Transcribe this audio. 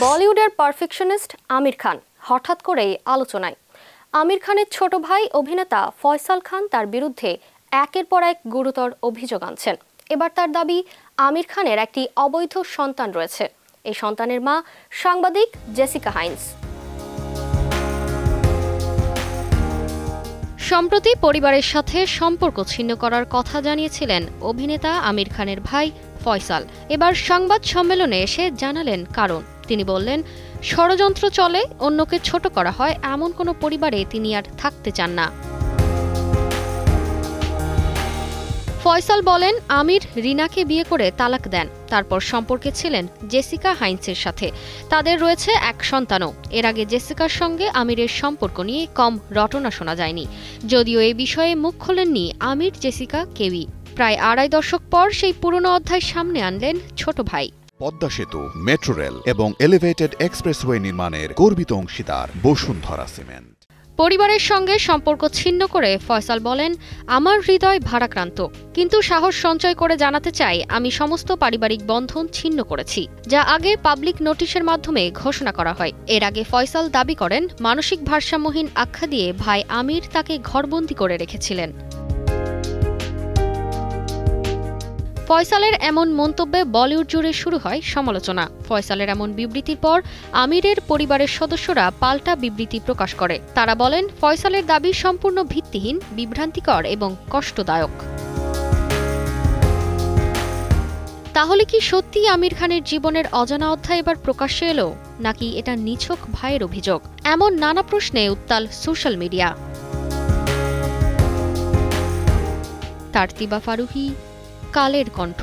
বলিউডের পারফেকশনিস্ট আমির খান হঠাৎ করেই আলোচনায়। আমির খানের ছোট ভাই অভিনেতা ফয়সাল খান তার বিরুদ্ধে একের পর এক গুরুতর অভিযোগ আনছেন। এবার তার দাবি, আমির খানের একটি অবৈধ সন্তান রয়েছে। এই সন্তানের মা সাংবাদিক জেসিকা হাইন্স। সম্প্রতি পরিবারের সাথে সম্পর্ক ছিন্ন করার কথা জানিয়েছিলেন অভিনেতা আমির খানের ভাই ফয়সাল। এবার সংবাদ সম্মেলনে এসে জানালেন কারণ। তিনি বললেন, ষড়যন্ত্র চলে, অন্যকে ছোট করা হয়, এমন কোনো পরিবারে তিনি আর থাকতে চান না। ফয়সাল বলেন, আমির রিনাকে বিয়ে করে তালাক দেন, তারপর সম্পর্কে ছিলেন জেসিকা হাইন্সের সাথে। তাদের রয়েছে এক সন্তানও। এর আগে জেসিকার সঙ্গে আমিরের সম্পর্ক নিয়ে কম রটনা শোনা যায়নি। যদিও এই বিষয়ে মুখ খোলেননি আমির জেসিকা কেউই। প্রায় আড়াই দশক পর সেই পুরনো অধ্যায় সামনে আনলেন ছোট ভাই। পদ্মা সেতু, মেট্রো রেল এবং এলিভেটেড এক্সপ্রেসওয়ে নির্মাণের গর্বিত অংশীদার বসুন্ধরা সিমেন্ট। পরিবারের সঙ্গে সম্পর্ক ছিন্ন করে ফয়সাল বলেন, আমার হৃদয় ভারাক্রান্ত, কিন্তু সাহস সঞ্চয় করে জানাতে চাই, আমি সমস্ত পারিবারিক বন্ধন ছিন্ন করেছি, যা আগে পাবলিক নোটিশের মাধ্যমে ঘোষণা করা হয়। এর আগে ফয়সাল দাবি করেন, মানসিক ভারসাম্যহীন আখ্যা দিয়ে ভাই আমির তাকে ঘরবন্দি করে রেখেছিলেন। ফয়সালের এমন মন্তব্যে বলিউড জুড়ে শুরু হয় সমালোচনা। ফয়সালের এমন বিবৃতির পর আমিরের পরিবারের সদস্যরা পাল্টা বিবৃতি প্রকাশ করে। তারা বলেন, ফয়সালের দাবি সম্পূর্ণ ভিত্তিহীন, বিভ্রান্তিকর এবং কষ্টদায়ক। তাহলে কি সত্যিই আমির খানের জীবনের অজানা অধ্যায় এবার প্রকাশ্যে এলো, নাকি এটা নিছক ভাইয়ের অভিযোগ? এমন নানা প্রশ্নে উত্তাল সোশ্যাল মিডিয়া। তারতিবা ফারুহী, কালের কণ্ঠ।